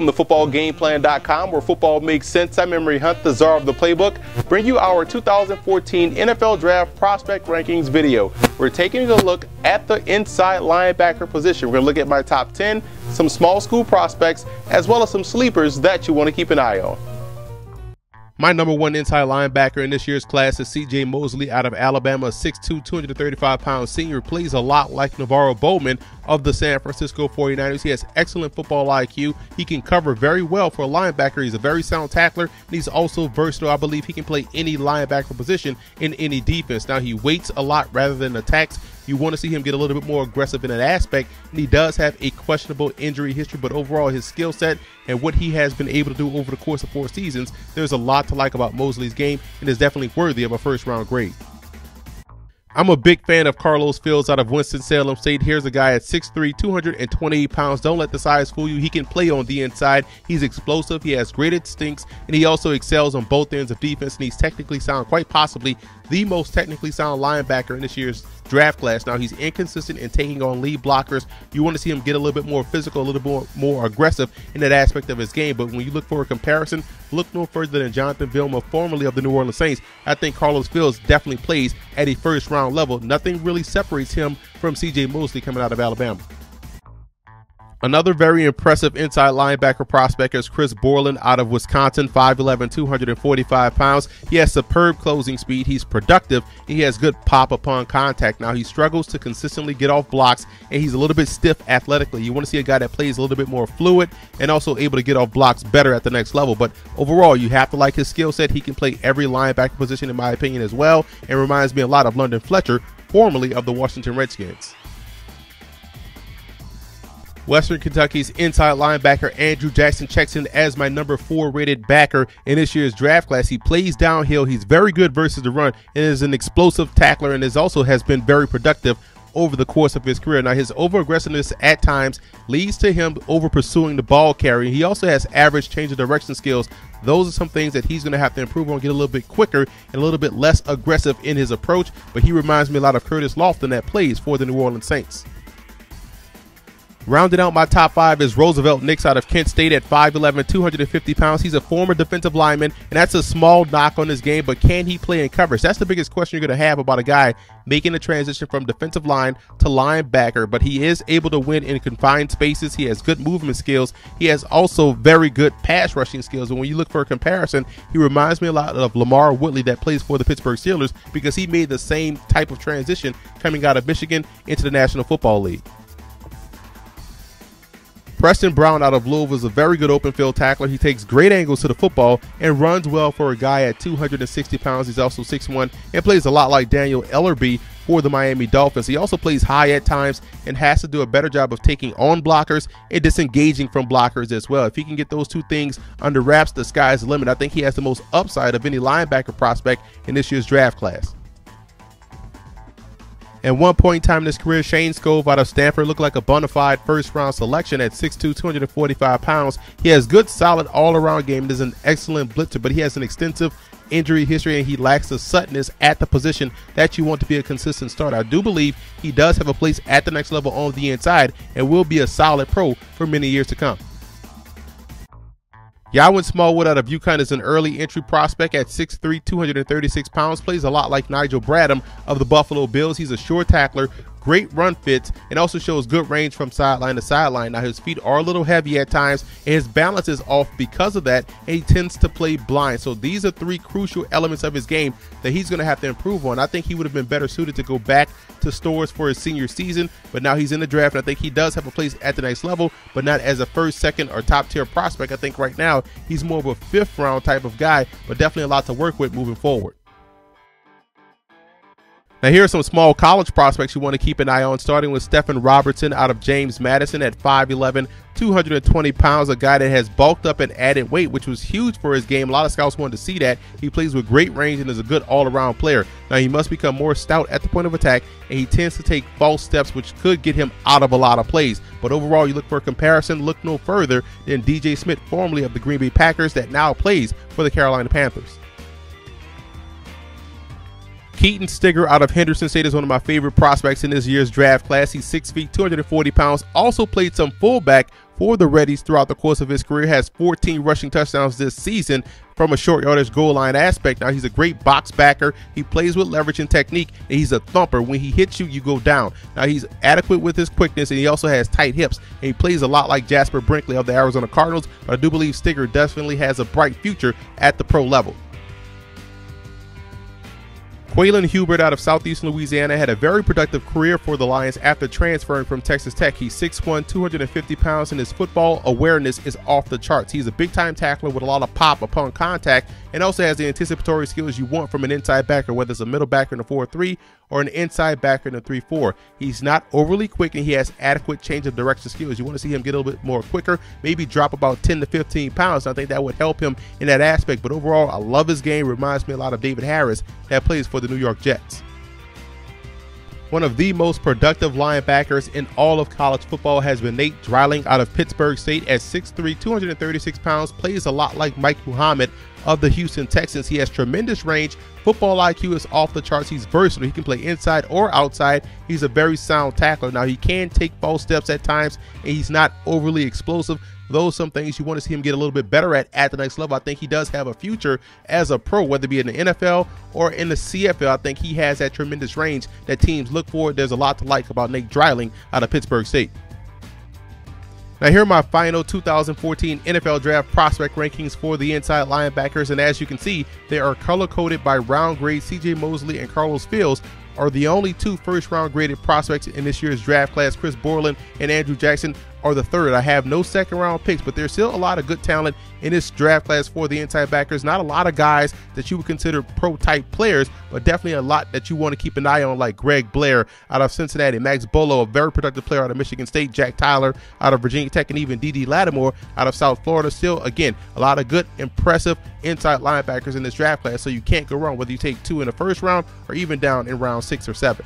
Welcome to footballgameplan.com, where football makes sense. I'm Emery Hunt, the czar of the playbook, bring you our 2014 NFL Draft Prospect Rankings video. We're taking a look at the inside linebacker position. We're going to look at my top 10, some small school prospects, as well as some sleepers that you want to keep an eye on. My number one inside linebacker in this year's class is C.J. Mosley out of Alabama, a 6'2", 235-pound senior. Plays a lot like Navarro Bowman of the San Francisco 49ers. He has excellent football IQ. He can cover very well for a linebacker. He's a very sound tackler, and he's also versatile. I believe he can play any linebacker position in any defense. Now, he waits a lot rather than attacks. You want to see him get a little bit more aggressive in that aspect, and he does have a questionable injury history, but overall his skill set and what he has been able to do over the course of 4 seasons, there's a lot to like about Mosley's game, and is definitely worthy of a first-round grade. I'm a big fan of Carlos Fields out of Winston-Salem State. Here's a guy at 6'3", 228 pounds. Don't let the size fool you. He can play on the inside. He's explosive. He has great instincts, and he also excels on both ends of defense, and he's technically sound, quite possibly the most technically sound linebacker in this year's draft class. Now, he's inconsistent in taking on lead blockers. You want to see him get a little bit more physical, a little bit more aggressive in that aspect of his game. But when you look for a comparison, look no further than Jonathan Vilma, formerly of the New Orleans Saints. I think Carlos Fields definitely plays at a first-round level. Nothing really separates him from C.J. Mosley coming out of Alabama. Another very impressive inside linebacker prospect is Chris Borland out of Wisconsin, 5'11", 245 pounds. He has superb closing speed. He's productive. He has good pop upon contact. Now, he struggles to consistently get off blocks, and he's a little bit stiff athletically. You want to see a guy that plays a little bit more fluid and also able to get off blocks better at the next level. But overall, you have to like his skill set. He can play every linebacker position, in my opinion, as well, and reminds me a lot of London Fletcher, formerly of the Washington Redskins. Western Kentucky's inside linebacker Andrew Jackson checks in as my number 4 rated backer in this year's draft class. He plays downhill. He's very good versus the run and is an explosive tackler, and also has been very productive over the course of his career. Now, his over-aggressiveness at times leads to him over-pursuing the ball carrier. He also has average change of direction skills. Those are some things that he's going to have to improve on, get a little bit quicker and a little bit less aggressive in his approach, but he reminds me a lot of Curtis Lofton that plays for the New Orleans Saints. Rounding out my top 5 is Roosevelt Nix out of Kent State at 5'11", 250 pounds. He's a former defensive lineman, and that's a small knock on his game, but can he play in coverage? That's the biggest question you're going to have about a guy making the transition from defensive line to linebacker, but he is able to win in confined spaces. He has good movement skills. He has also very good pass rushing skills, and when you look for a comparison, he reminds me a lot of Lamar Woodley that plays for the Pittsburgh Steelers, because he made the same type of transition coming out of Michigan into the National Football League. Preston Brown out of Louisville is a very good open field tackler. He takes great angles to the football and runs well for a guy at 260 pounds. He's also 6'1" and plays a lot like Daniel Ellerbe for the Miami Dolphins. He also plays high at times and has to do a better job of taking on blockers and disengaging from blockers as well. If he can get those 2 things under wraps, the sky's the limit. I think he has the most upside of any linebacker prospect in this year's draft class. At one point in time in his career, Shayne Skov out of Stanford looked like a bona fide first-round selection at 6'2", 245 pounds. He has good, solid all-around game. He is an excellent blitzer, but he has an extensive injury history, and he lacks the suddenness at the position that you want to be a consistent starter. I do believe he does have a place at the next level on the inside and will be a solid pro for many years to come. Yawin Smallwood out of UConn is an early entry prospect at 6'3", 236 pounds. Plays a lot like Nigel Bradham of the Buffalo Bills. He's a sure tackler, great run fits, and also shows good range from sideline to sideline. Now, his feet are a little heavy at times, and his balance is off because of that, and he tends to play blind. So these are 3 crucial elements of his game that he's going to have to improve on. I think he would have been better suited to go back to Stores for his senior season, but now he's in the draft, and I think he does have a place at the next level, but not as a first, second, or top-tier prospect. I think right now he's more of a 5th-round type of guy, but definitely a lot to work with moving forward. Now, here are some small college prospects you want to keep an eye on, starting with Stefan Robertson out of James Madison at 5'11", 220 pounds, a guy that has bulked up and added weight, which was huge for his game. A lot of scouts wanted to see that. He plays with great range and is a good all-around player. Now, he must become more stout at the point of attack, and he tends to take false steps, which could get him out of a lot of plays. But overall, you look for a comparison, look no further than DJ Smith, formerly of the Green Bay Packers, that now plays for the Carolina Panthers. Keeton Sticker out of Henderson State is one of my favorite prospects in this year's draft class. He's 6 feet, 240 pounds, also played some fullback for the Reddies throughout the course of his career, has 14 rushing touchdowns this season from a short yardage goal line aspect. Now, he's a great box backer. He plays with leverage and technique, and he's a thumper. When he hits you, you go down. Now, he's adequate with his quickness, and he also has tight hips, and he plays a lot like Jasper Brinkley of the Arizona Cardinals, but I do believe Sticker definitely has a bright future at the pro level. Waylon Hubert out of Southeastern Louisiana had a very productive career for the Lions after transferring from Texas Tech. He's 6'1", 250 pounds, and his football awareness is off the charts. He's a big-time tackler with a lot of pop upon contact, and also has the anticipatory skills you want from an inside backer, whether it's a middle backer in a 4-3 or an inside backer in a 3-4. He's not overly quick, and he has adequate change of direction skills. You want to see him get a little bit more quicker, maybe drop about 10 to 15 pounds. I think that would help him in that aspect. But overall, I love his game. Reminds me a lot of David Harris that plays for the New York Jets. One of the most productive linebackers in all of college football has been Nate Dreiling out of Pittsburgh State at 6'3", 236 pounds, plays a lot like Mike Muhammad of the Houston Texans. He has tremendous range. Football IQ is off the charts. He's versatile. He can play inside or outside. He's a very sound tackler. Now, he can take false steps at times, and he's not overly explosive. Those are some things you want to see him get a little bit better at the next level. I think he does have a future as a pro, whether it be in the NFL or in the CFL. I think he has that tremendous range that teams look for. There's a lot to like about Nate Dreiling out of Pittsburgh State. Now, here are my final 2014 NFL Draft prospect rankings for the inside linebackers, and as you can see, they are color-coded by round grade. C.J. Mosley and Carlos Fields are the only two first-round graded prospects in this year's draft class. Chris Borland and Andrew Jackson are the third. I have no second-round picks, but there's still a lot of good talent in this draft class for the inside backers. Not a lot of guys that you would consider pro-type players, but definitely a lot that you want to keep an eye on, like Greg Blair out of Cincinnati, Max Bolo, a very productive player out of Michigan State, Jack Tyler out of Virginia Tech, and even D.D. Lattimore out of South Florida. Still, again, a lot of good, impressive inside linebackers in this draft class, so you can't go wrong whether you take two in the first round or even down in round 6 or 7.